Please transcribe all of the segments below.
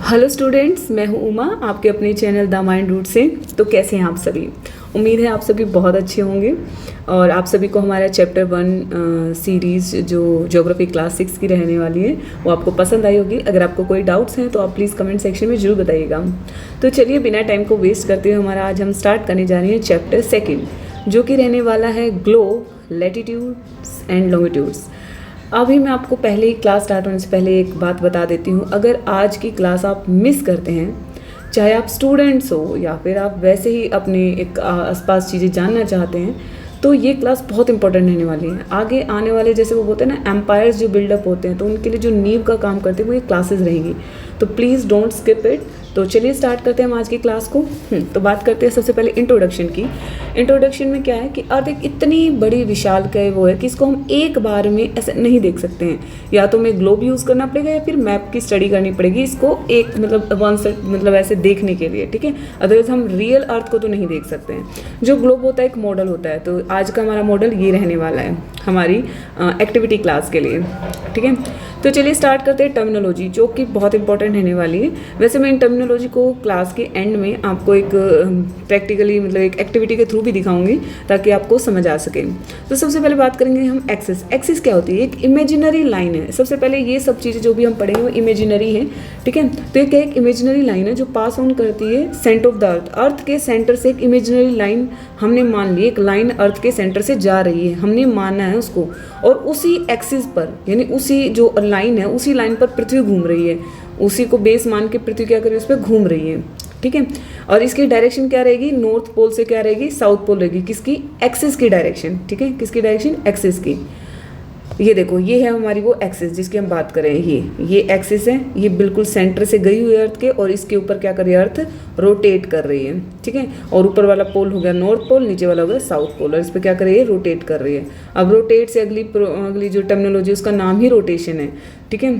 Hello students, मैं हूँ उमा, आपके अपने चैनल द माइंड रूट से। तो कैसे हैं आप सभी? उम्मीद है आप सभी बहुत अच्छे होंगे और आप सभी को हमारा चैप्टर 1 सीरीज़ जो ज्योग्राफी क्लास 6 की रहने वाली है वो आपको पसंद आई होगी। अगर आपको कोई डाउट्स हैं तो आप प्लीज़ कमेंट सेक्शन में ज़रूर बताइएगा। तो चलिए बिना टाइम को वेस्ट करते हुए हमारा आज हम स्टार्ट करने जा रहे हैं चैप्टर 2 जो कि रहने वाला है ग्लोब, लैटिट्यूड्स एंड लॉन्गिट्यूड्स। अभी मैं आपको पहले ही क्लास स्टार्ट होने से पहले एक बात बता देती हूँ। अगर आज की क्लास आप मिस करते हैं, चाहे आप स्टूडेंट्स हो या फिर आप वैसे ही अपने एक आसपास चीज़ें जानना चाहते हैं, तो ये क्लास बहुत इंपॉर्टेंट रहने वाली है। आगे आने वाले जैसे वो बोलते हैं ना एम्पायर्स जो बिल्डअप होते हैं, तो उनके लिए जो नींव का काम करते हैं वो ये क्लासेस रहेंगी। तो प्लीज़ डोंट स्किप इट। तो चलिए स्टार्ट करते हैं हम आज की क्लास को। तो बात करते हैं सबसे पहले इंट्रोडक्शन की। इंट्रोडक्शन में क्या है कि अर्थ एक इतनी बड़ी विशाल का वो है कि इसको हम एक बार में ऐसे नहीं देख सकते हैं। या तो हमें ग्लोब यूज़ करना पड़ेगा या फिर मैप की स्टडी करनी पड़ेगी इसको एक वन सेट ऐसे देखने के लिए, ठीक है। अदरवाइज हम रियल अर्थ को तो नहीं देख सकते हैं। जो ग्लोब होता है एक मॉडल होता है, तो आज का हमारा मॉडल ये रहने वाला है हमारी एक्टिविटी क्लास के लिए, ठीक है। तो चलिए स्टार्ट करते हैं टर्मिनोलॉजी, जो कि बहुत इंपॉर्टेंट रहने वाली है। वैसे मैं इन टर्मिनोलॉजी को क्लास के एंड में आपको एक प्रैक्टिकली एक एक्टिविटी के थ्रू भी दिखाऊंगी ताकि आपको समझ आ सके। तो सबसे पहले बात करेंगे हम एक्सिस। एक्सिस क्या होती है? एक इमेजिनरी लाइन है। सबसे पहले ये सब चीज़ें जो भी हम पढ़ेंगे वो इमेजिनरी है, ठीक है। तो ये क्या एक इमेजिनरी लाइन है जो पास ऑन करती है सेंटर ऑफ द अर्थ। अर्थ के सेंटर से एक इमेजिनरी लाइन हमने मान ली, एक लाइन अर्थ के सेंटर से जा रही है, हमने माना है उसको। और उसी एक्सिस पर यानी उसी जो लाइन है उसी लाइन पर पृथ्वी घूम रही है। उसी को बेस मान के पृथ्वी क्या कर रही है, उस पर घूम रही है, ठीक है। और इसकी डायरेक्शन क्या रहेगी? नॉर्थ पोल से क्या रहेगी? साउथ पोल रहेगी। किसकी? एक्सिस की डायरेक्शन, ठीक है। किसकी डायरेक्शन? एक्सिस की। ये देखो, ये है हमारी वो एक्सिस जिसकी हम बात कर रहे हैं। ये एक्सिस है, ये बिल्कुल सेंटर से गई हुई है अर्थ के, और इसके ऊपर क्या कर रही है? अर्थ रोटेट कर रही है, ठीक है। और ऊपर वाला पोल हो गया नॉर्थ पोल, नीचे वाला हो गया साउथ पोल, और इस पर क्या कर रही है? रोटेट कर रही है। अब रोटेट से अगली जो टर्मिनोलॉजी उसका नाम ही रोटेशन है, ठीक है।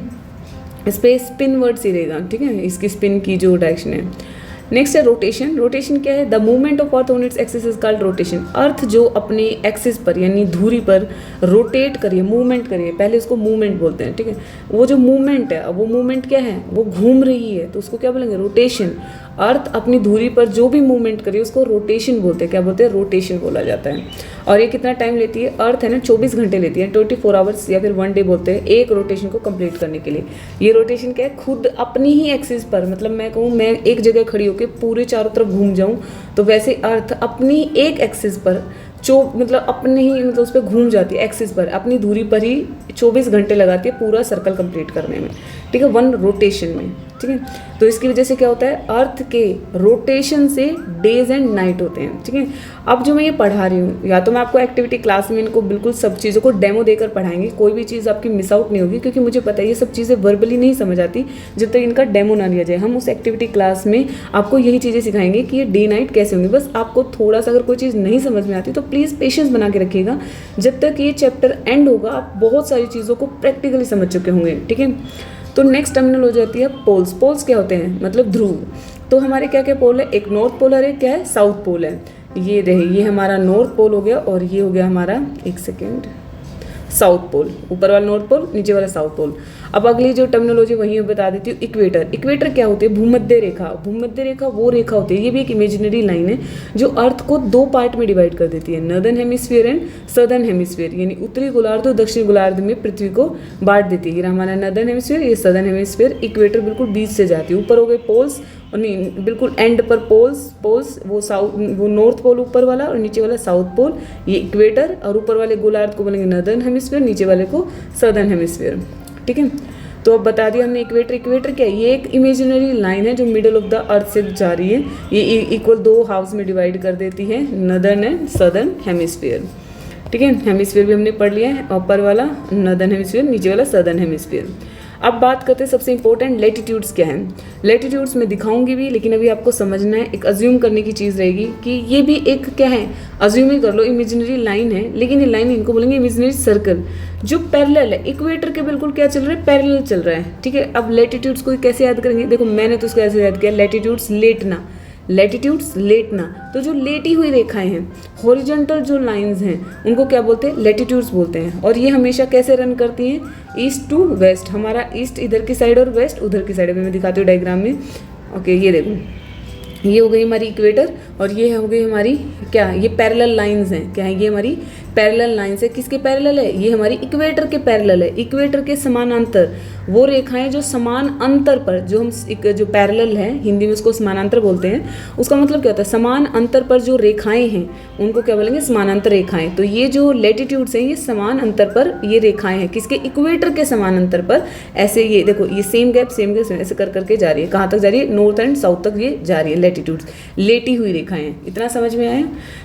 इस पर स्पिन वर्ड से रहेगा, ठीक है, इसकी स्पिन की जो डायरेक्शन है। नेक्स्ट है रोटेशन। रोटेशन क्या है? The movement of earth on its axis is called rotation. Earth जो अपने एक्सिस पर यानी धुरी पर रोटेट करिए, मूवमेंट करिए, पहले उसको मूवमेंट बोलते हैं, ठीक है। वो जो मूवमेंट है, वो मूवमेंट क्या है? वो घूम रही है, तो उसको क्या बोलेंगे? रोटेशन। अर्थ अपनी धुरी पर जो भी मूवमेंट करिए उसको रोटेशन बोलते हैं। क्या बोलते हैं? रोटेशन बोला जाता है। और ये कितना टाइम लेती है? अर्थ है ना 24 घंटे लेती है, 24 आवर्स या फिर 1 डे बोलते हैं एक रोटेशन को कंप्लीट करने के लिए। ये रोटेशन क्या है? खुद अपनी ही एक्सिस पर, मतलब मैं कहूँ मैं एक जगह खड़ी होकर पूरे चारों तरफ घूम जाऊँ, तो वैसे अर्थ अपनी एक एक्सिस पर अपने ही उस पर घूम जाती है, एक्सिस पर अपनी दूरी पर ही 24 घंटे लगाती है पूरा सर्कल कंप्लीट करने में, ठीक है, 1 रोटेशन में, ठीक है। तो इसकी वजह से क्या होता है? अर्थ के रोटेशन से डेज एंड नाइट होते हैं, ठीक है। अब जो मैं ये पढ़ा रही हूँ, या तो मैं आपको एक्टिविटी क्लास में इनको बिल्कुल सब चीज़ों को डेमो देकर पढ़ाएंगे, कोई भी चीज़ आपकी मिस आउट नहीं होगी, क्योंकि मुझे पता है ये सब चीज़ें वर्बली नहीं समझ आती जब तक इनका डेमो ना लिया जाए। हम उस एक्टिविटी क्लास में आपको यही चीज़ें सिखाएंगे कि ये डे नाइट कैसे होंगे। बस आपको थोड़ा सा अगर कोई चीज़ नहीं समझ में आती तो प्लीज़ पेशेंस बना के रखिएगा। जब तक ये चैप्टर एंड होगा आप बहुत सारी चीज़ों को प्रैक्टिकली समझ चुके होंगे, ठीक है। तो नेक्स्ट टर्मिनल हो जाती है पोल्स। पोल्स क्या होते हैं? मतलब ध्रुव। तो हमारे क्या क्या पोल है? एक नॉर्थ पोल है, क्या है? साउथ पोल है। ये रहे, ये हमारा नॉर्थ पोल हो गया, और ये हो गया हमारा, एक सेकेंड, साउथ पोल। ऊपर वाला नॉर्थ पोल, नीचे वाला साउथ पोल। अब अगली जो टर्मिनोलॉजी वही बता देती हूँ। इक्वेटर। इक्वेटर क्या होती है? भूमध्य रेखा। भूमध्य रेखा वो रेखा होती है, ये भी एक इमेजिनरी लाइन है जो अर्थ को 2 पार्ट में डिवाइड कर देती है, northern hemisphere and southern hemisphere, यानी उत्तरी गोलार्ध और दक्षिणी गोलार्ध में पृथ्वी को बांट देती है। ये हमारा नॉर्दर्न हेमिस्फीयर, ये सदर्न हेमिस्फीयर। इक्वेटर बिल्कुल बीच से जाती है। ऊपर हो गए पोल्स और बिल्कुल एंड पर पोल्स वो नॉर्थ पोल ऊपर वाला और नीचे वाला साउथ पोल, ये इक्वेटर। और ऊपर वाले गोलार्ध को बोलेंगे नॉर्दर्न हेमिस्फीयर, नीचे वाले को सदर्न हेमिस्फीयर, ठीक है। तो अब बता दिया हमने इक्वेटर। इक्वेटर क्या है? ये एक इमेजिनरी लाइन है जो मिडल ऑफ द अर्थ से जा रही है। ये इक्वल 2 हाउस में डिवाइड कर देती है, नॉर्दर्न एंड सदर्न हेमिस्फीयर, ठीक है। हेमिस्फीयर भी हमने पढ़ लिया है, ऊपर वाला नॉर्दर्न हेमिस्फीयर, नीचे वाला सदर्न हेमिस्फीयर। अब बात करते हैं सबसे इंपॉर्टेंट लेटीट्यूड्स क्या हैं। लेटीट्यूड्स मैं दिखाऊंगी भी, लेकिन अभी आपको समझना है, एक अज्यूम करने की चीज़ रहेगी कि ये भी एक क्या है, अज्यूम ही कर लो, इमेजिनरी लाइन है, लेकिन ये लाइन इनको बोलेंगे इमेजिनरी सर्कल जो पैरेलल है। इक्वेटर के बिल्कुल क्या चल रहा है? पैरेलल चल रहा है, ठीक है। अब लेटीट्यूड्स को कैसे याद करेंगे? देखो मैंने तो उसको ऐसे याद किया, लेटीट्यूड्स लेटना, लैटिट्यूड्स लेटना, तो जो लेटी हुई रेखाएं हैं, हॉरिजॉन्टल जो लाइंस हैं उनको क्या बोलते हैं, लैटिट्यूड्स बोलते हैं। और ये हमेशा कैसे रन करती हैं, ईस्ट टू वेस्ट, हमारा ईस्ट इधर की साइड और वेस्ट उधर की साइड। अभी मैं दिखाती हूँ डायग्राम में। ओके, ये देखो, ये हो गई हमारी इक्वेटर और ये हो गई हमारी क्या, ये पैरेलल लाइंस हैं। क्या है, ये हमारी पैरेलल लाइंस है। किसके पैरेलल है, ये हमारी इक्वेटर के पैरेलल है। इक्वेटर के समानांतर वो रेखाएं जो समान अंतर पर, जो हम जो पैरेलल है, हिंदी में उसको समानांतर बोलते हैं। उसका मतलब क्या होता है, समान अंतर पर जो रेखाएं हैं उनको क्या बोलेंगे, समानांतर रेखाएं। तो ये जो लैटिट्यूड्स हैं ये समान अंतर पर ये रेखाएं हैं, किसके, इक्वेटर के समान अंतर पर। ऐसे ये देखो, ये सेम गैप सेम गैप ऐसे कर करके जा रही है। कहाँ तक जा रही है, नॉर्थ एंड साउथ तक ये जा रही है लैटिट्यूड्स, लेटी हुई रेखाएं हैं। इतना समझ में आया।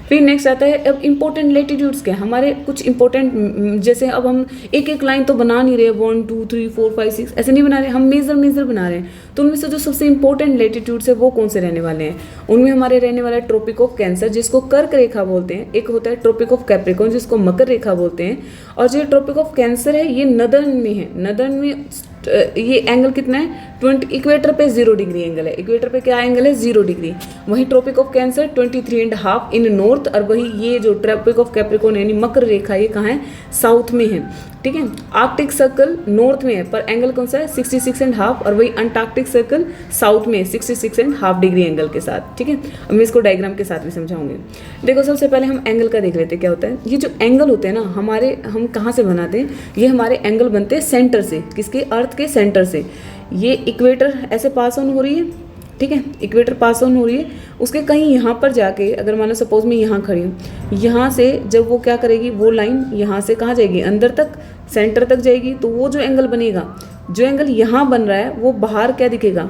फिर नेक्स्ट आता है अब इंपॉर्टेंट लैटिट्यूड्स क्या, हमारे कुछ इंपॉर्टेंट, जैसे अब हम एक एक लाइन तो बना नहीं रहे, 1 2 3 4 5 6 ऐसे नहीं बना रहे, हम मेजर बना रहे हैं। तो उनमें से जो सबसे इंपॉर्टेंट लैटिट्यूड्स है वो कौन से रहने वाले हैं, उनमें हमारे रहने वाला है ट्रॉपिक ऑफ कैंसर जिसको कर्क रेखा बोलते हैं, एक होता है ट्रॉपिक ऑफ कैप्रिकॉर्न जिसको मकर रेखा बोलते हैं। और जो ट्रॉपिक ऑफ कैंसर है ये नदर्न में है। नदर्न में ये एंगल कितना है, 20, इक्वेटर पे 0 डिग्री एंगल है। इक्वेटर पे क्या एंगल है, 0 डिग्री। वहीं tropic of cancer 23.5 in north, और वही ये जो ट्रॉपिक ऑफ कैप्रिकॉर्न यानी मकर रेखा ये कहाँ है, साउथ में है। ठीक है, आर्कटिक सर्कल नॉर्थ में है पर एंगल कौन सा है, 66.5, और वही अंटार्कटिक सर्कल साउथ में 66.5 डिग्री एंगल के साथ। ठीक है, अब मैं इसको डायग्राम के साथ भी समझाऊंगी। देखो, सबसे पहले हम एंगल का देख लेते हैं क्या होता है। ये जो एंगल होते हैं ना हमारे, हम कहाँ से बनाते हैं, ये हमारे एंगल बनते हैं सेंटर से, किसके, अर्थ के सेंटर से। ये इक्वेटर ऐसे पास ऑन हो रही है, ठीक है, इक्वेटर पास ऑन हो रही है, उसके कहीं यहाँ पर जाके, अगर मानो सपोज मैं यहाँ खड़ी हूँ, यहाँ से जब वो क्या करेगी, वो लाइन यहाँ से कहाँ जाएगी, अंदर तक, सेंटर तक जाएगी। तो वो जो एंगल बनेगा, जो एंगल यहाँ बन रहा है वो बाहर क्या दिखेगा,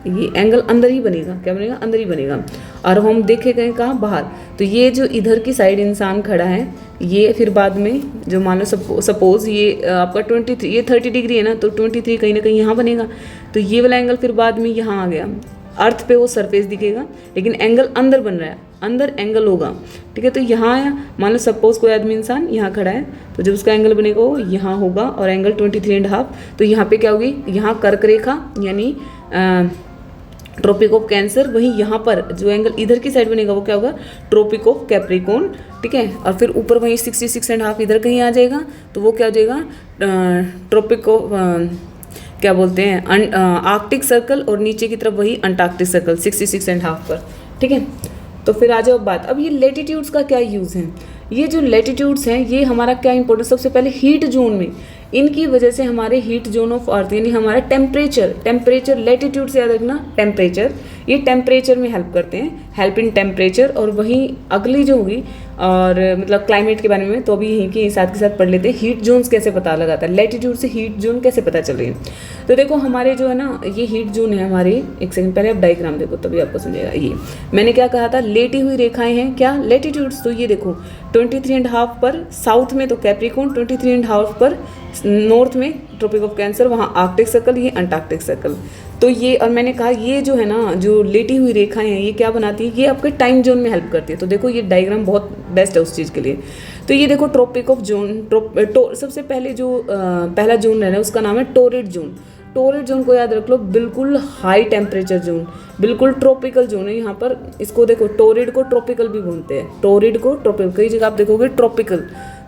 ये एंगल अंदर ही बनेगा। क्या बनेगा, अंदर ही बनेगा। और हम देखे गए कहाँ, बाहर। तो ये जो इधर की साइड इंसान खड़ा है, ये फिर बाद में जो मान लो सपोज ये आपका 23, ये 30 डिग्री है ना, तो 23 कहीं ना कहीं यहाँ बनेगा। तो ये वाला एंगल फिर बाद में यहाँ आ गया, अर्थ पे वो सरफेस दिखेगा, लेकिन एंगल अंदर बन रहा है, अंदर एंगल होगा। ठीक है, तो यहाँ आया, मान लो सपोज कोई आदमी इंसान यहाँ खड़ा है, तो जब उसका एंगल बनेगा वो यहाँ होगा, और एंगल 23.5। तो यहाँ पे क्या होगी, यहाँ कर्क रेखा यानी ट्रॉपिक ऑफ कैंसर, वहीं यहाँ पर जो एंगल इधर की साइड बनेगा वो क्या होगा, ट्रॉपिक ऑफ कैप्रिकॉर्न। ठीक है, और फिर ऊपर वहीं 66.5 इधर कहीं आ जाएगा, तो वो क्या हो जाएगा, ट्रॉपिक ऑफ क्या बोलते हैं, आर्कटिक सर्कल, और नीचे की तरफ वही अंटार्कटिक सर्कल 66.5 पर। ठीक है, तो फिर आ जाओ बात, अब ये लैटिट्यूड्स का क्या यूज़ है। ये जो लैटिट्यूड्स हैं ये हमारा क्या इंपॉर्टेंट, सबसे पहले हीट जोन में, इनकी वजह से हमारे हीट जोन ऑफ अर्थ यानी हमारा टेम्परेचर लैटिट्यूड से याद रखना, टेम्परेचर, ये टेम्परेचर में हेल्प करते हैं, हेल्प इन टेम्परेचर। और वहीं अगली जो होगी, और मतलब क्लाइमेट के बारे में तो अभी यहीं के साथ के साथ पढ़ लेते हैं, हीट जोन्स कैसे पता लगाता है, लैटिट्यूड से हीट जोन कैसे पता चल रही है। तो देखो हमारे जो है ना, ये हीट जोन है हमारे, एक सेकंड पहले आप डायग्राम देखो तभी आपको समझेगा। ये मैंने क्या कहा था, लेटी हुई रेखाएं हैं क्या, लैटिट्यूड्स। तो ये देखो 23.5 पर साउथ में तो कैप्रिकॉर्न, 23.5 पर नॉर्थ में ट्रॉपिक ऑफ कैंसर, वहाँ आर्कटिक सर्कल, ये अंटार्कटिक सर्कल। तो ये, और मैंने कहा ये जो है ना, जो लेटी हुई रेखाएं हैं ये क्या बनाती है, ये आपके टाइम जोन में हेल्प करती है। तो देखो ये डायग्राम बहुत बेस्ट है उस चीज़ के लिए। तो ये देखो ट्रॉपिक ऑफ जोन, सबसे पहले जो पहला जोन है ना उसका नाम है टोरिड जोन। टोरिड जोन को याद रख लो, बिल्कुल हाई टेम्परेचर जोन, बिल्कुल ट्रॉपिकल जोन है। यहाँ पर इसको देखो, टोरिड को ट्रॉपिकल भी बोलते हैं, टोरिड को ट्रॉपिकल, कई जगह आप देखोगे ट्रॉपिकल।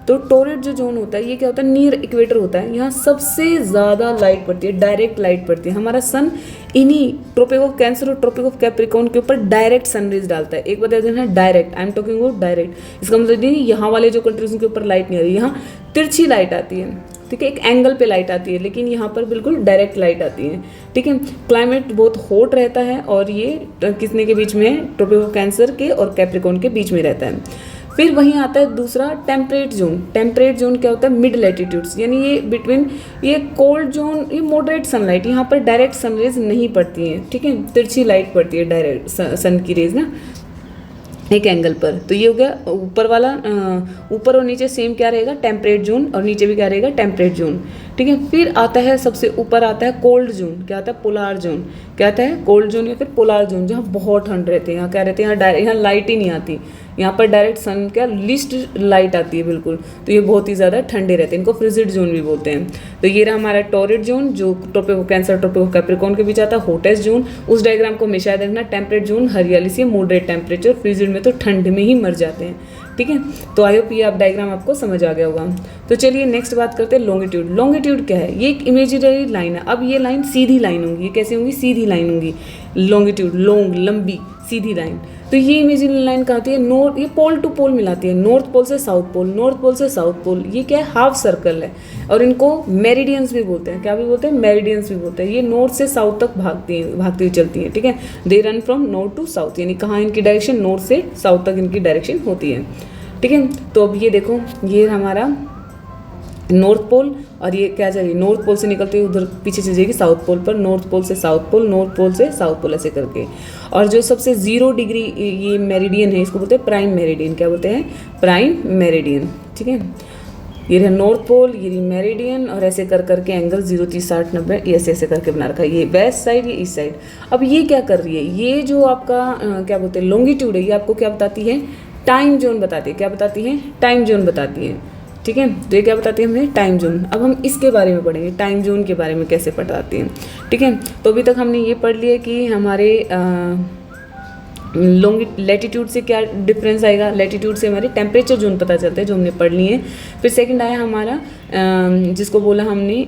तो टोरिड जो जोन होता है ये क्या होता है, नियर इक्वेटर होता है। यहाँ सबसे ज़्यादा लाइट पड़ती है, डायरेक्ट लाइट पड़ती है। हमारा सन इन्हीं ट्रॉपिक ऑफ कैंसर और ट्रॉपिक ऑफ कैप्रिकॉर्न के ऊपर डायरेक्ट सनरेज डालता है। एक बता देना, direct, I am talking about direct. इसका मतलब नहीं यहाँ वाले जो कंट्रीज के ऊपर लाइट नहीं आ रही, यहाँ तिरछी लाइट आती है। ठीक है, एक एंगल पे लाइट आती है, लेकिन यहाँ पर बिल्कुल डायरेक्ट लाइट आती है। ठीक है, क्लाइमेट बहुत हॉट रहता है, और ये किसने के बीच में है, ट्रॉपिक ऑफ कैंसर के और कैप्रिकॉर्न के बीच में रहता है। फिर वहीं आता है दूसरा टेम्परेट जोन। टेम्परेट जोन क्या होता है, मिड लैटिट्यूड्स, यानी ये बिटवीन, ये कोल्ड जोन, ये मॉडरेट सनलाइट, यहाँ पर डायरेक्ट सनरेज नहीं पड़ती हैं। ठीक है, तिरछी लाइट पड़ती है डायरेक्ट सन की रेज ना एक एंगल पर। तो ये हो गया ऊपर वाला, ऊपर और नीचे सेम क्या रहेगा, टेम्परेट जोन, और नीचे भी क्या रहेगा, टेम्परेट जोन। ठीक है। फिर आता है सबसे ऊपर आता है कोल्ड जोन, क्या आता है पोलार जोन, क्या आता है कोल्ड जोन या फिर पोलार जोन, जहाँ बहुत ठंड रहती है। यहाँ क्या रहते हैं, यहाँ लाइट ही नहीं आती, यहाँ पर डायरेक्ट सन क्या लिस्ट लाइट आती है बिल्कुल, तो ये बहुत ही ज़्यादा ठंडे रहते हैं, इनको फ्रिजिड जोन भी बोलते हैं। तो ये रहा हमारा टॉरिड जोन जो ट्रोपिको कैंसर ट्रोपिको कैप्रिकॉर्न के बीच आता है। हॉटेस्ट जोन, उस डायग्राम को हमेशा याद रखना। टेम्परेट जोन हरियाली से मॉडरेट टेम्परेचर, फ्रिजिड में तो ठंड में ही मर जाते हैं, ठीक है। तो आई होप ये आप डायग्राम आपको समझ आ गया होगा। तो चलिए नेक्स्ट बात करते हैं लॉन्गिट्यूड। लॉन्गिट्यूड क्या है, ये एक इमेजिनरी लाइन है। अब ये लाइन सीधी लाइन होंगी, ये कैसी होंगी, सीधी लाइन होंगी। लॉन्गिट्यूड लॉन्ग, लंबी, सीधी लाइन। तो ये इमेजिनरी लाइन कहाँ आती है, नॉर्थ, ये पोल टू पोल मिलाती है, नॉर्थ पोल से साउथ पोल, नॉर्थ पोल से साउथ पोल। ये क्या है, हाफ सर्कल है, और इनको मेरिडियंस भी बोलते हैं। क्या भी बोलते हैं, मेरिडियंस भी बोलते हैं। ये नॉर्थ से साउथ तक भागती हुई चलती हैं, ठीक है। They run from north to south, यानी कहाँ इनकी डायरेक्शन, नॉर्थ से साउथ तक इनकी डायरेक्शन होती है, ठीक है। तो अब ये देखो, ये हमारा नॉर्थ पोल, और ये क्या जाएगी, नॉर्थ पोल से निकलती हुई उधर पीछे चली जाएगी साउथ पोल पर, नॉर्थ पोल से साउथ पोल, नॉर्थ पोल से साउथ पोल, ऐसे करके। और जो सबसे 0 डिग्री ये मेरिडियन है, इसको बोलते हैं प्राइम मेरिडियन। क्या बोलते हैं, प्राइम मेरिडियन, ठीक है। ये रहा नॉर्थ पोल, ये मेरिडियन, और ऐसे कर करके एंगल 0, 30, 60, 90 ये ऐसे ऐसे करके बना रखा है। ये वेस्ट साइड, ये ईस्ट साइड। अब ये क्या कर रही है, ये जो आपका क्या बोलते हैं लॉन्गिट्यूड है, ये आपको क्या बताती है, टाइम जोन बताती है। क्या बताती है, टाइम जोन बताती है, ठीक है। तो ये क्या बताती है हमें, टाइम जोन। अब हम इसके बारे में पढ़ेंगे, टाइम जोन के बारे में कैसे बताती हैं, ठीक है। तो अभी तक हमने ये पढ़ लिया कि हमारे लैटिट्यूड से क्या डिफरेंस आएगा, लैटिट्यूड से हमारे टेम्परेचर जोन पता चलता है, जो हमने पढ़ लिए हैं। फिर सेकंड आया हमारा जिसको बोला हमने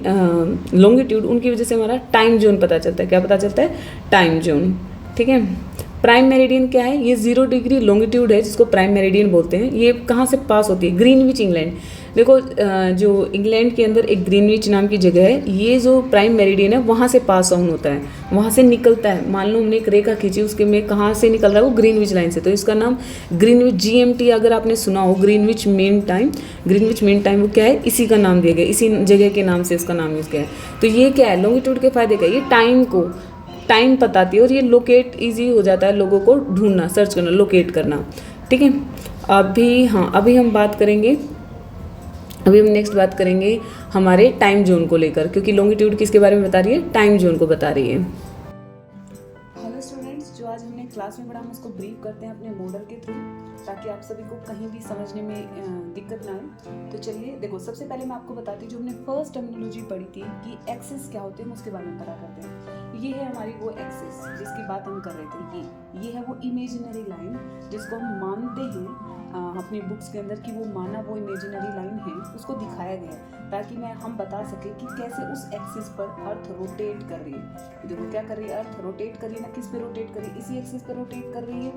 लॉन्गिट्यूड, उनकी वजह से हमारा टाइम जोन पता चलता है। क्या पता चलता है, टाइम जोन, ठीक है। प्राइम मेरिडियन क्या है, ये 0 डिग्री लॉन्गिट्यूड है जिसको प्राइम मेरिडियन बोलते हैं। ये कहाँ से पास होती है, ग्रीनविच इंग्लैंड। देखो जो इंग्लैंड के अंदर एक ग्रीनविच नाम की जगह है, ये जो प्राइम मेरिडियन है वहाँ से पास ऑन होता है, वहाँ से निकलता है। मान लो हमने एक रेखा खींची, उसके में कहाँ से निकल रहा है, वो ग्रीनविच लाइन से। तो इसका नाम ग्रीनविच, GMT अगर आपने सुना हो, Greenwich mean time. Greenwich mean time वो क्या है, इसी का नाम दिया गया, इसी जगह के नाम से इसका नाम यूज़ किया है। तो ये क्या है, लॉन्गिट्यूड के फायदे क्या है, ये टाइम को टाइम बताती है, और ये लोकेट इजी हो जाता है लोगों को ढूंढना, सर्च करना, लोकेट करना, ठीक है। अभी हम बात करेंगे, अभी हम नेक्स्ट बात करेंगे हमारे टाइम जोन को लेकर, क्योंकि लॉन्गिट्यूड किसके बारे में बता रही है, टाइम जोन को बता रही है। हेलो स्टूडेंट्स, जो आज हमने क्लास में पढ़ा हम उसको ब्रीफ करते हैं अपने मॉडल के थ्रू, ताकि आप सभी को कहीं भी समझने में दिक्कत ना आए। तो चलिए देखो, सबसे पहले मैं आपको बताती हूँ, जो हमने फर्स्ट टर्मिनोलॉजी पढ़ी थी कि एक्सिस क्या होते हैं, उसके बारे में पता करते हैं। ये है हमारी वो एक्सिस जिसकी बात हम कर रहे थे, ये है वो इमेजिनरी लाइन जिसको हम मानते हैं अपनी बुक्स के अंदर कि वो माना वो इमेजिनरी लाइन है, उसको दिखाया गया है ताकि हम बता सके कि कैसे उस एक्सिस पर अर्थ रोटेट कर रही है। देखो क्या कर रही है, अर्थ रोटेट कर रही है ना, किस पे रोटेट कर रही है, इसी एक्सिस पर रोटेट कर रही है,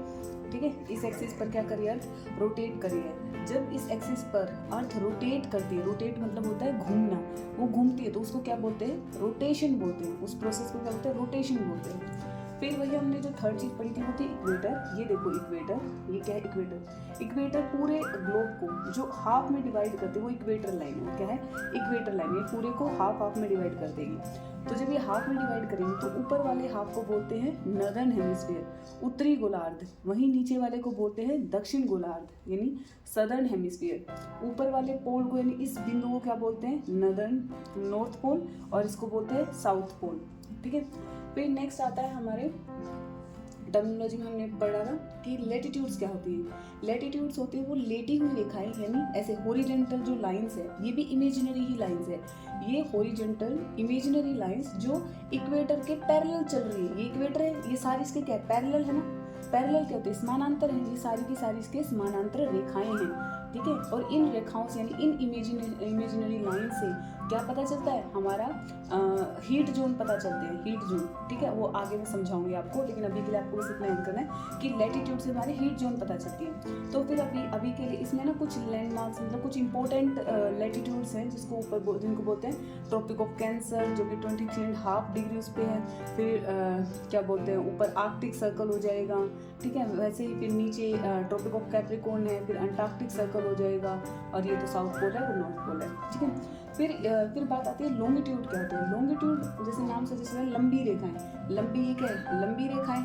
ठीक है। इस एक्सिस पर क्या कर रही है, अर्थ रोटेट कर रही है। जब इस एक्सिस पर अर्थ रोटेट करती है, रोटेट मतलब होता है घूमना, वो घूमती है तो उसको क्या बोलते हैं, रोटेशन बोलते हैं। उस प्रोसेस को क्या बोलते हैं, रोटेशन बोलते हैं। फिर वही हमने जो थर्ड चीज पढ़ी थी वो थी इक्वेटर। ये देखो इक्वेटर, ये क्या है, इक्वेटर। इक्वेटर पूरे ग्लोब को जो हाफ में डिवाइड करते हैं वो इक्वेटर लाइन है। क्या है, इक्वेटर लाइन, ये पूरे को हाफ में डिवाइड कर देगी। तो जब ये हाफ में डिवाइड करेंगे तो ऊपर वाले हाफ को बोलते हैं नॉर्दर्न हेमिस्फीयर, उत्तरी गोलार्ध, वहीं नीचे वाले को बोलते हैं दक्षिण गोलार्ध यानी सदर्न हेमिस्फीयर। ऊपर वाले पोल को यानी इस बिंदु को क्या बोलते हैं, नॉर्थ पोल, और इसको बोलते हैं साउथ पोल, ठीक है। फिर नेक्स्ट आता है हमारे टर्मिनोलॉजी में हमने पढ़ा था कि लैटिट्यूड्स क्या होती है। लैटिट्यूड्स होती है वो लेटी हुई रेखाएं, यानी ऐसे हॉरिजॉन्टल जो लाइंस है, ये भी इमेजिनरी ही लाइंस है। ये हॉरिजॉन्टल इमेजिनरी लाइंस जो इक्वेटर के पैरेलल चल रही है। ये इक्वेटर है, ये सारी इसके क्या है, पैरेलल है ना। पैरेलल क्या होते हैं, समानांतर है। ये सारी की सारी इसके समानांतर रेखाएं हैं, ठीक है। और इन रेखाओं से यानी इन इमेजिनरी लाइन से क्या पता चलता है, हमारा हीट जोन पता चलते हैं, हीट जोन, ठीक है। वो आगे मैं समझाऊंगी आपको, लेकिन अभी के लिए आपको बस इतना याद करना है कि लैटिट्यूड से हमारे हीट जोन पता चलती है। तो फिर अभी के लिए इसमें ना कुछ लैंडमार्क्स, मतलब कुछ इंपॉर्टेंट लैटिट्यूड्स हैं जिनको बोलते हैं ट्रॉपिक ऑफ कैंसर, जो कि 23.5 डिग्री उस पे है। फिर क्या बोलते हैं, ऊपर आर्कटिक सर्कल हो जाएगा, ठीक है। वैसे ही फिर नीचे ट्रॉपिक ऑफ कैप्रिकॉर्न है, फिर अंटार्कटिक सर्कल हो जाएगा, और ये तो साउथ पोल है, वो नॉर्थ पोल है, ठीक है। फिर बात आती है लॉन्गिट्यूड क्या होता है। लॉन्गिट्यूड जैसे नाम से जैसे लंबी रेखाएं, लंबी ये क्या है, लंबी रेखाएं,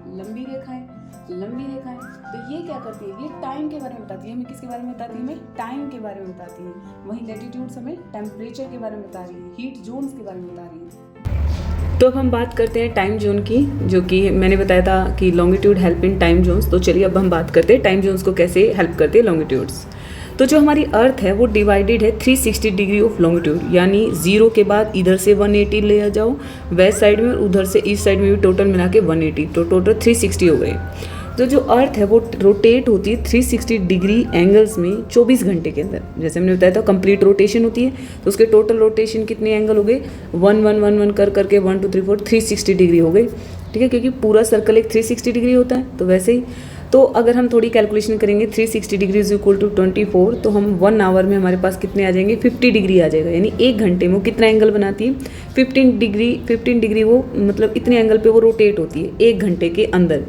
लंबी रेखाएं, लंबी रेखाएं। तो ये क्या करती है, ये टाइम के बारे में बताती है हमें। किसके बारे में बताती है हमें, टाइम के बारे में बताती है। वहीं लैटिट्यूड्स हमें टेम्परेचर के बारे में बता रही है, हीट जोन्स के बारे में बता रही है। तो अब हम बात करते हैं टाइम जोन की, जो कि मैंने बताया था कि longitude help in time zones. तो चलिए अब हम बात करते हैं टाइम जोन्स को कैसे हेल्प करते हैं लॉन्गिट्यूड्स। तो जो हमारी अर्थ है वो डिवाइडेड है 360 डिग्री ऑफ लॉन्गिट्यूड, यानी 0 के बाद इधर से 180 ले आ जाओ वेस्ट साइड में, और उधर से ईस्ट साइड में भी टोटल मिला के 180, तो टोटल 360 हो गए। तो जो अर्थ है वो रोटेट होती है 360 डिग्री एंगल्स में 24 घंटे के अंदर। जैसे हमने बताया था कंप्लीट रोटेशन होती है, तो उसके टोटल रोटेशन कितने एंगल हो गए, 1 1 1 1 कर करके 1 2 3 4 360 डिग्री हो गई। ठीक है, क्योंकि पूरा सर्कल एक 360 डिग्री होता है। तो वैसे ही तो अगर हम थोड़ी कैलकुलेशन करेंगे 360 डिग्री इज इक्वल टू 24, तो हम 1 आवर में हमारे पास कितने आ जाएंगे, 50 डिग्री आ जाएगा। यानी 1 घंटे में वो कितना एंगल बनाती है, 15 डिग्री वो मतलब इतने एंगल पे वो रोटेट होती है 1 घंटे के अंदर,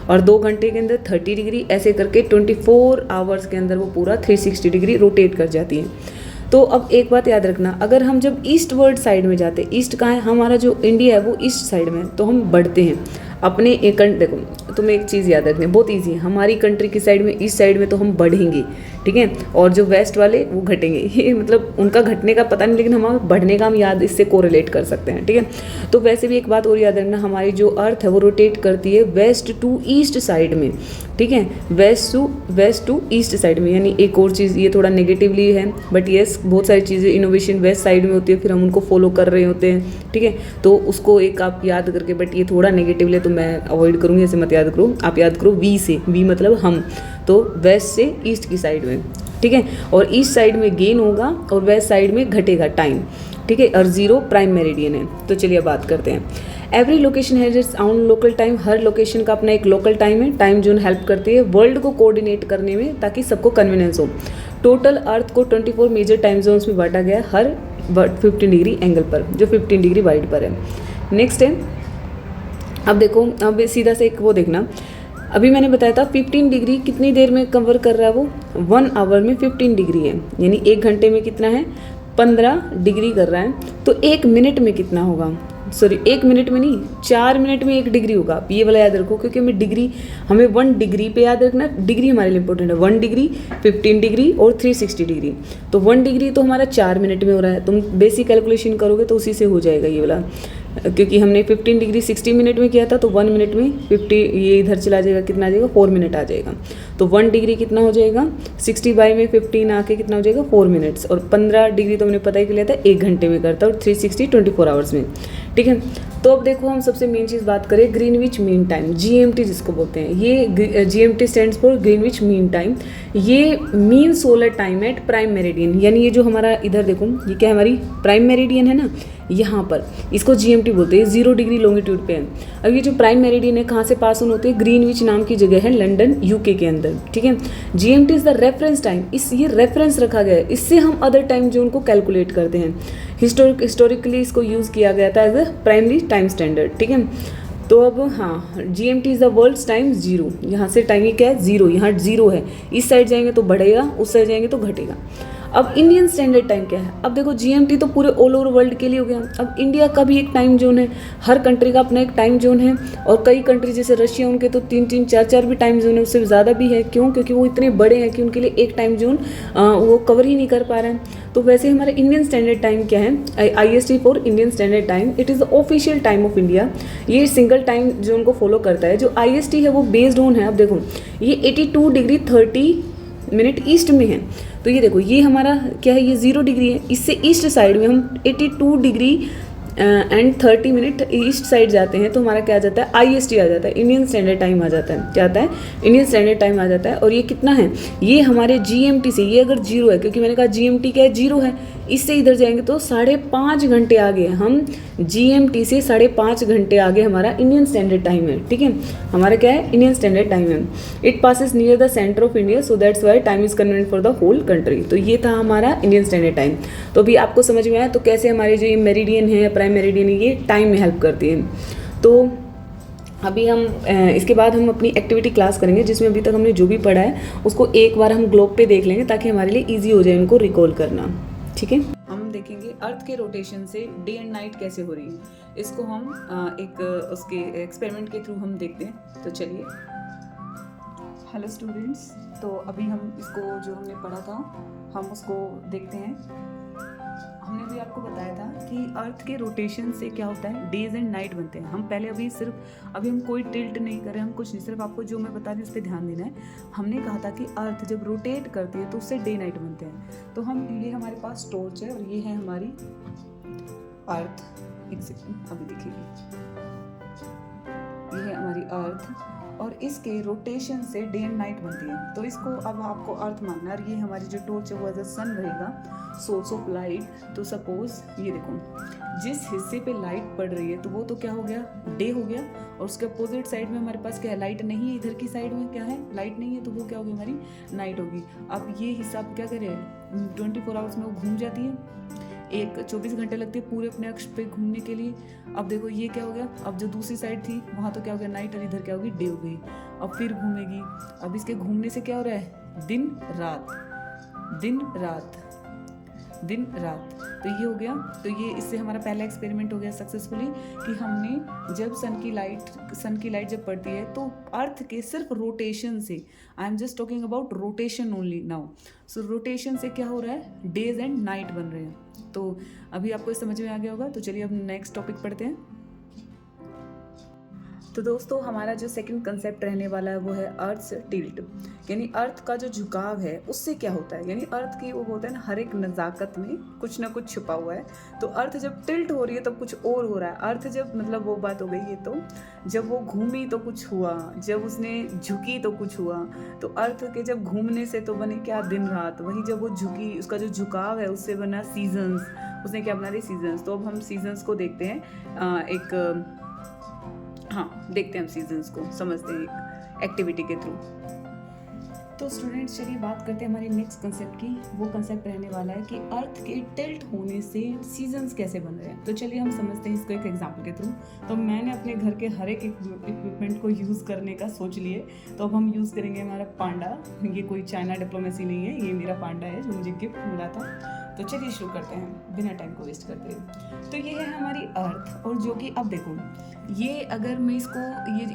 और 2 घंटे के अंदर 30 डिग्री, ऐसे करके 24 आवर्स के अंदर वो पूरा 360 डिग्री रोटेट कर जाती है। तो अब एक बात याद रखना, अगर हम जब ईस्ट वर्ड साइड में जाते हैं, ईस्ट कहाँ है, हमारा जो इंडिया है वो ईस्ट साइड में, तो हम बढ़ते हैं अपने एक। देखो तुम्हें एक चीज़ याद रखनी है, बहुत ईजी है, हमारी कंट्री की साइड में ईस्ट साइड में तो हम बढ़ेंगे, ठीक है, और जो वेस्ट वाले वो घटेंगे। ये मतलब उनका घटने का पता नहीं, लेकिन हम बढ़ने का हम याद इससे कोरिलेट कर सकते हैं। ठीक है, तो वैसे भी एक बात और याद रखना, हमारी जो अर्थ है वो रोटेट करती है वेस्ट टू ईस्ट साइड में। ठीक है, वेस्ट टू ईस्ट साइड में। यानी एक और चीज़, ये थोड़ा नेगेटिवली है, बट येस बहुत सारी चीज़ें इनोवेशन वेस्ट साइड में होती है, फिर हम उनको फॉलो कर रहे होते हैं। ठीक है, तो उसको एक आप याद करके, बट ये थोड़ा नेगेटिवली है तो मैं अवॉइड करूँगी, ऐसे मत याद करो। आप याद करो वी से, वी मतलब हम, तो वेस्ट से ईस्ट की साइड में। ठीक है, और ईस्ट साइड में गेन होगा और वेस्ट साइड में घटेगा टाइम। ठीक है, और 0 प्राइम मेरिडियन है। तो चलिए बात करते हैं। Every location has its own local time. Her location का अपना एक लोकल टाइम है। टाइम जोन हेल्प करती है वर्ल्ड को कोऑर्डिनेट करने में, ताकि सबको कन्वीनियंस हो। टोटल अर्थ को 24 मेजर टाइम जोन्स में बांटा गया है, हर 15 डिग्री एंगल पर, जो 15 डिग्री वाइड पर है। नेक्स्ट है, अब देखो, अब सीधा से एक वो देखना, अभी मैंने बताया था 15 डिग्री कितनी देर में कवर कर रहा है वो, 1 आवर में 15 डिग्री है, यानी 1 घंटे में कितना है, 15 डिग्री कर रहा है। तो 1 मिनट में कितना होगा, सॉरी 1 मिनट में नहीं, 4 मिनट में 1 डिग्री होगा। ये वाला याद रखो, क्योंकि हमें 1 डिग्री पे याद रखना, डिग्री हमारे लिए इंपॉर्टेंट है। 1 डिग्री, 15 डिग्री और 360 डिग्री। तो 1 डिग्री तो हमारा 4 मिनट में हो रहा है। तुम बेसिक कैलकुलेशन करोगे तो उसी से हो जाएगा ये वाला, क्योंकि हमने 15 डिग्री 60 मिनट में किया था, तो 1 मिनट में 50, ये इधर चला जाएगा, कितना आ जाएगा, 4 मिनट आ जाएगा। तो 1 डिग्री कितना हो जाएगा, 60 बाई में 15 आके कितना हो जाएगा, 4 मिनट्स। और 15 डिग्री तो हमने पता ही लिया था 1 घंटे में करता है, और 360 24 आवर्स में। ठीक है, तो अब देखो हम सबसे मेन चीज़ बात करें, ग्रीनविच मीन टाइम, GMT जिसको बोलते हैं। ये GMT stands for Greenwich mean time. ये mean solar time at prime meridian, यानी ये जो हमारा इधर देखो, ये क्या हमारी प्राइम मेरिडियन है ना, यहाँ पर इसको GMT बोलते हैं। 0 डिग्री लॉन्गिट्यूड पे है। अब ये जो प्राइम मेरिडियन है कहाँ से पास ऑन होते हैं, ग्रीनविच नाम की जगह है लंदन UK के अंदर। ठीक है, GMT is the reference time, ये रेफरेंस रखा गया है, इससे हम अदर टाइम जोन को कैलकुलेट करते हैं। हिस्टोरिकली इसको यूज़ किया गया था as a primary time standard. ठीक है, तो अब हाँ, GMT is the world's time 0। यहाँ से टाइम ये क्या है, 0, यहाँ 0 है। इस साइड जाएंगे तो बढ़ेगा, उस साइड जाएंगे तो घटेगा। अब इंडियन स्टैंडर्ड टाइम क्या है, अब देखो GMT तो पूरे ऑल ओवर वर्ल्ड के लिए हो गया। अब इंडिया का भी एक टाइम जोन है, हर कंट्री का अपना एक टाइम जोन है, और कई कंट्री जैसे रशिया, उनके तो 3-3 4-4 भी टाइम जोन है, उससे ज़्यादा भी है। क्यों, क्योंकि वो इतने बड़े हैं कि उनके लिए एक टाइम जोन वो कवर ही नहीं कर पा रहे हैं। तो वैसे हमारा इंडियन स्टैंडर्ड टाइम क्या है, IST for Indian standard time, it is the official time of India. ये सिंगल टाइम जोन को फॉलो करता है। जो IST है वो बेस्ड ऑन है, अब देखो ये 82 डिग्री 30 मिनट ईस्ट में है। तो ये देखो, ये हमारा क्या है, ये 0 डिग्री है, इससे ईस्ट साइड में हम 82 degree and 30 minute east side जाते हैं, तो हमारा क्या आ जाता है, IST आ जाता है, इंडियन स्टैंडर्ड टाइम आ जाता है। क्या आता है, इंडियन स्टैंडर्ड टाइम आ जाता है। और ये कितना है, ये हमारे GMT से, ये अगर 0 है, क्योंकि मैंने कहा GMT क्या है, 0 है, इससे इधर जाएंगे तो 5.5 घंटे आगे हम GMT से 5.5 घंटे आगे हमारा इंडियन स्टैंडर्ड टाइम है। ठीक है, हमारा क्या है, इंडियन स्टैंडर्ड टाइम है। It passes near the centre of India, so that's why time is convenient for the whole country. तो ये था हमारा इंडियन स्टैंडर्ड टाइम। तो अभी आपको समझ में आया तो कैसे हमारे जो ये मेरिडियन है, प्राइम मेरिडियन है, ये टाइम में हेल्प करती है। तो अभी हम इसके बाद हम अपनी एक्टिविटी क्लास करेंगे, जिसमें अभी तक हमने जो भी पढ़ा है उसको एक बार हम ग्लोब पे देख लेंगे, ताकि हमारे लिए ईजी हो जाए इनको रिकॉल करना। ठीक है, हम देखेंगे अर्थ के रोटेशन से डे एंड नाइट कैसे हो रही है। इसको हम एक उसके एक्सपेरिमेंट के थ्रू हम देखते हैं। तो चलिए। हेलो स्टूडेंट्स, तो अभी हम इसको जो हमने पढ़ा था हम उसको देखते हैं। हमने भी आपको बताया था कि अर्थ के रोटेशन से क्या होता है, डेज एंड नाइट बनते हैं। हम पहले अभी हम कोई टिल्ट नहीं कर रहे, हम कुछ नहीं, सिर्फ आपको जो मैं बता रही हूँ उस पर ध्यान देना है। हमने कहा था कि अर्थ जब रोटेट करती है तो उससे डे नाइट बनते हैं। तो ये हमारे पास टॉर्च है और ये है हमारी अर्थ। एक सेकंड, अभी देखिए, ये है हमारी अर्थ और इसके रोटेशन से डे एंड नाइट बनती है। तो इसको अब आपको अर्थ मानना है। ये हमारी जो टॉर्च है वो एज अ सन रहेगा, सोर्स ऑफ लाइट। तो सपोज ये देखो, जिस हिस्से पे लाइट पड़ रही है तो वो तो क्या हो गया, डे हो गया। और उसके अपोजिट साइड में हमारे पास क्या है, लाइट नहीं है। इधर की साइड में क्या है, लाइट नहीं है, तो वो क्या होगी, हमारी नाइट होगी। अब ये हिस्सा क्या करें, 24 आवर्स में वो घूम जाती है। 24 घंटे लगते हैं पूरे अपने अक्ष पे घूमने के लिए। अब देखो ये क्या हो गया, अब जो दूसरी साइड थी वहाँ तो क्या हो गया, नाइट, और इधर क्या होगी, डे हो गई। अब फिर घूमेगी। अब इसके घूमने से क्या हो रहा है, दिन रात, दिन रात, दिन रात। तो ये हो गया। तो ये इससे हमारा पहला एक्सपेरिमेंट हो गया सक्सेसफुली कि हमने जब सन की लाइट जब पड़ती है तो अर्थ के सिर्फ रोटेशन से, I am just talking about rotation only now, so rotation से क्या हो रहा है, डेज एंड नाइट बन रहे हैं। तो अभी आपको समझ में आ गया होगा। तो चलिए अब नेक्स्ट टॉपिक पढ़ते हैं। तो दोस्तों हमारा जो सेकंड कंसेप्ट रहने वाला है वो है अर्थ टिल्ट, यानी अर्थ का जो झुकाव है उससे क्या होता है। यानी अर्थ की वो होता है ना, हर एक नज़ाकत में कुछ ना कुछ छुपा हुआ है। तो अर्थ जब टिल्ट हो रही है तब कुछ और हो रहा है। अर्थ जब, मतलब वो बात हो गई है, तो जब वो घूमी तो कुछ हुआ, जब उसने झुकी तो कुछ हुआ। तो अर्थ के जब घूमने से तो बने क्या, दिन रात। वहीं जब वो झुकी, उसका जो झुकाव है उससे बना सीजन्स। उसने क्या बना दी, सीजन्स। तो अब हम सीजन्स को देखते हैं देखते हैं हम सीजन्स को, समझते हैं एक एक्टिविटी के थ्रू। तो स्टूडेंट्स चलिए बात करते हैं हमारे नेक्स्ट कंसेप्ट की। वो कंसेप्ट रहने वाला है कि अर्थ के टिल्ट होने से सीजन्स कैसे बन रहे हैं। तो चलिए हम समझते हैं इसको एक एग्जांपल के थ्रू। तो मैंने अपने घर के हर एक इक्विपमेंट को यूज़ करने का सोच लिए। तो अब हम यूज़ करेंगे हमारा पांडा। ये कोई चाइना डिप्लोमेसी नहीं है, ये मेरा पांडा है जो मुझे गिफ्ट मिला था। तो चलिए शुरू करते हैं बिना टाइम को वेस्ट करते हुए। तो ये है हमारी अर्थ, और जो कि अब देखो ये अगर मैं इसको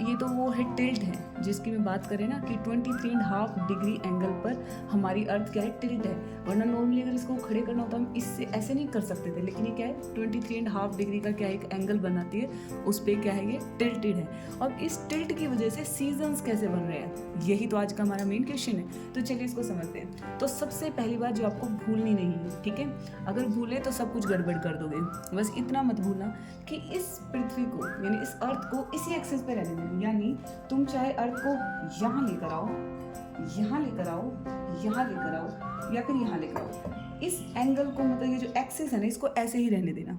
ये तो वो है टिल्ट है जिसकी मैं बात करें ना कि 23.5 डिग्री एंगल पर हमारी अर्थ क्या है, टिल्ट है। वरना नॉर्मली अगर इसको खड़े करना होता हम इससे ऐसे नहीं कर सकते थे, लेकिन ये क्या है 23.5 डिग्री का क्या एक एंगल बनाती है, उस पर क्या है, ये टिल्टेड है। और इस टिल्ट की वजह से सीजन्स कैसे बन रहे हैं, यही तो आज का हमारा मेन क्वेश्चन है। तो चलिए इसको समझते हैं। तो सबसे पहली बात जो आपको भूलनी नहीं है, ठीक है, अगर भूले तो सब कुछ गड़बड़ कर दोगे। बस इतना मत भूलना कि इस पृथ्वी को, यानी इस अर्थ को इसी एक्सिस पे रहने देना। यानी तुम चाहे अर्थ को यहाँ लेकर आओ, यहाँ लेकर आओ, यहाँ लेकर आओ, या फिर यहाँ लेकर आओ, इस एंगल को, मतलब ये जो एक्सिस है ना, इसको ऐसे ही रहने देना,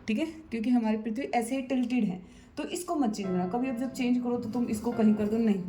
ठीक है, क्योंकि हमारी पृथ्वी ऐसे ही टिल्टेड है। तो इसको मत चेंज करना कभी। अब जब चेंज करो तो तुम इसको कहीं कर दो, नहीं,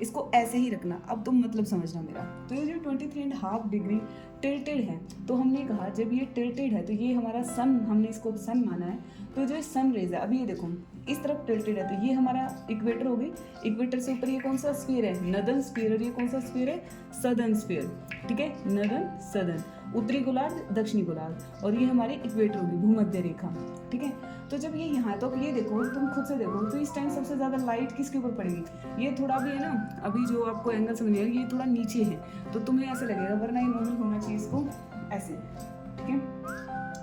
इसको ऐसे ही रखना। अब तुम मतलब समझना मेरा। तो ये जो 23.5 डिग्री टिल्टेड है, तो हमने कहा जब ये टिल्टेड है तो ये हमारा सन, हमने इसको सन माना है। तो जो सन रेज है, अभी ये देखो इस तरफ टिल्टेड है, तो ये हमारा इक्वेटर हो गई। इक्वेटर से ऊपर ये कौन सा स्फीयर है, नदर्न स्फीयर, और ये कौन सा स्फीयर है, सदर्न स्फीयर, ठीक है, नदर्न सदर्न, उत्तरी गोलार्ध दक्षिणी गोलार्ध, और ये हमारी इक्वेटर होगी, भूमध्य रेखा, ठीक है। तो जब ये यहाँ, तो ये देखो, तुम खुद से देखो, तो इस टाइम सबसे ज़्यादा लाइट किसके ऊपर पड़ेगी, ये थोड़ा भी है ना, अभी जो आपको एंगल समझ आएगा, ये थोड़ा नीचे है तो तुम्हें ऐसे लगेगा, वरना ये नॉर्मल होना चाहिए इसको ऐसे, ठीक है,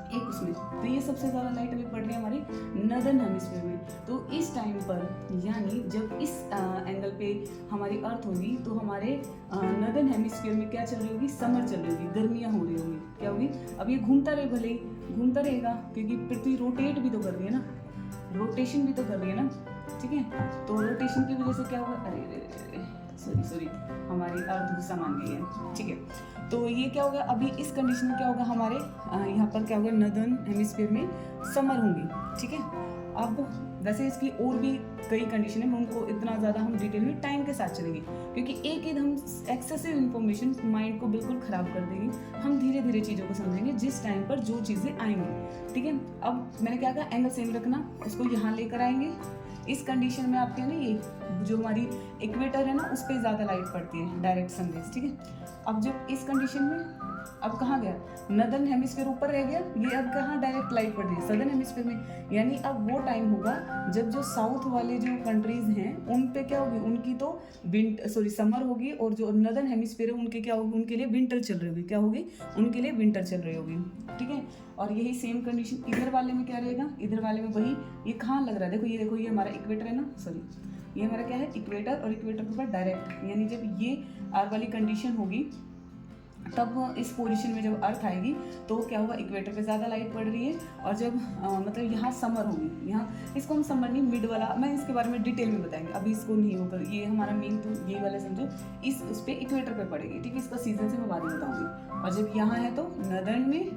एक उसमें। तो ये सबसे ज़्यादा लाइट अभी पड़ रही है हमारी नदर्न हेमिस्फीयर में। तो इस टाइम पर, यानी जब इस एंगल पे हमारी अर्थ होगी तो हमारे नदर्न हेमिस्फीयर में क्या चल रही होगी, समर चल रही होगी, गर्मियाँ हो रही होंगी, क्या होगी। अब ये घूमता रहे, भले घूमता रहेगा, क्योंकि पृथ्वी रोटेट भी तो कर रही है ना, रोटेशन भी तो कर रही है ना, ठीक है। तो रोटेशन की वजह से क्या होगा, अरे सॉरी हमारी अर्थ गुस्सा मान गई है, ठीक है। तो ये क्या होगा, अभी इस कंडीशन में क्या होगा, हमारे यहाँ पर क्या होगा, नदर्न हेमिस्फीयर में समर होंगी, ठीक है। अब वैसे इसकी और भी कई कंडीशन है, मैं उनको इतना ज़्यादा हम डिटेल में टाइम के साथ चलेंगे, क्योंकि एक ही हम एक्सेसिव इन्फॉर्मेशन माइंड को बिल्कुल ख़राब कर देगी। हम धीरे धीरे चीज़ों को समझेंगे जिस टाइम पर जो चीज़ें आएंगी, ठीक है। अब मैंने क्या कहा, एंगल सेम रखना, उसको यहाँ लेकर आएंगे। इस कंडीशन में आपके ना ये जो हमारी इक्वेटर है ना, उस पर ज़्यादा लाइट पड़ती है, डायरेक्ट सनरेज, ठीक है। अब जब इस कंडीशन में अब कहाँ गया, नदर्न हेमिस्फीयर ऊपर रह गया, ये अब कहाँ डायरेक्ट लाइट पड़ रही है, सदर्न हेमिस्फीयर में। यानी अब वो टाइम होगा जब जो साउथ वाले जो कंट्रीज हैं उन पे क्या होगी, उनकी तो समर होगी, और जो नदर्न हेमिस्फीयर है उनके क्या होगी, उनके लिए विंटर चल रही होगी, क्या होगी, उनके लिए विंटर चल रही होगी, ठीक है। और यही सेम कंडीशन इधर वाले में क्या रहेगा, इधर वाले में वही, ये कहाँ लग रहा है, देखो ये हमारा इक्वेटर है ना, ये हमारा क्या है, इक्वेटर, और इक्वेटर के ऊपर डायरेक्ट, यानी जब ये आर वाली कंडीशन होगी तब इस पोजीशन में जब अर्थ आएगी तो क्या होगा, इक्वेटर पे ज़्यादा लाइट पड़ रही है, और जब मतलब यहाँ समर होगी, यहाँ इसको हम समर नहीं, मिड वाला, मैं इसके बारे में डिटेल में बताएंगे, अभी इसको नहीं होगा, ये हमारा मेन तो ये वाला समझो, उस पर इक्वेटर पे पड़ेगी, ठीक है, इसका सीजन से मैं बाद में बताऊँगी। और जब यहाँ है तो नदर्न में,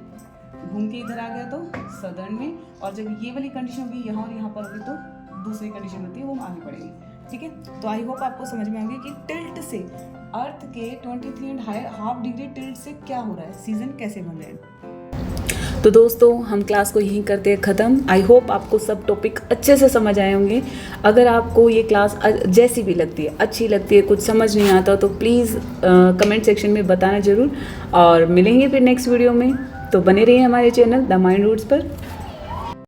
घूम के इधर आ गया तो सदर्न में, और जब ये वाली कंडीशन होगी यहाँ और यहाँ पर होगी तो दूसरी कंडीशन होती है, वो आगे पड़ेगी, ठीक है। तो आई होप आपको समझ में आ गया कि टिल्ट से अर्थ के 23.5 डिग्री टिल्ट से क्या हो रहा है, सीजन कैसे बन रहे हैं। तो दोस्तों हम क्लास को यहीं करते हैं ख़त्म। आई होप आपको सब टॉपिक अच्छे से समझ आए होंगे। अगर आपको ये क्लास जैसी भी लगती है, अच्छी लगती है, कुछ समझ नहीं आता तो प्लीज़ कमेंट सेक्शन में बताना ज़रूर, और मिलेंगे फिर नेक्स्ट वीडियो में। तो बने रहिए हमारे चैनल द माइंड रूट्स पर।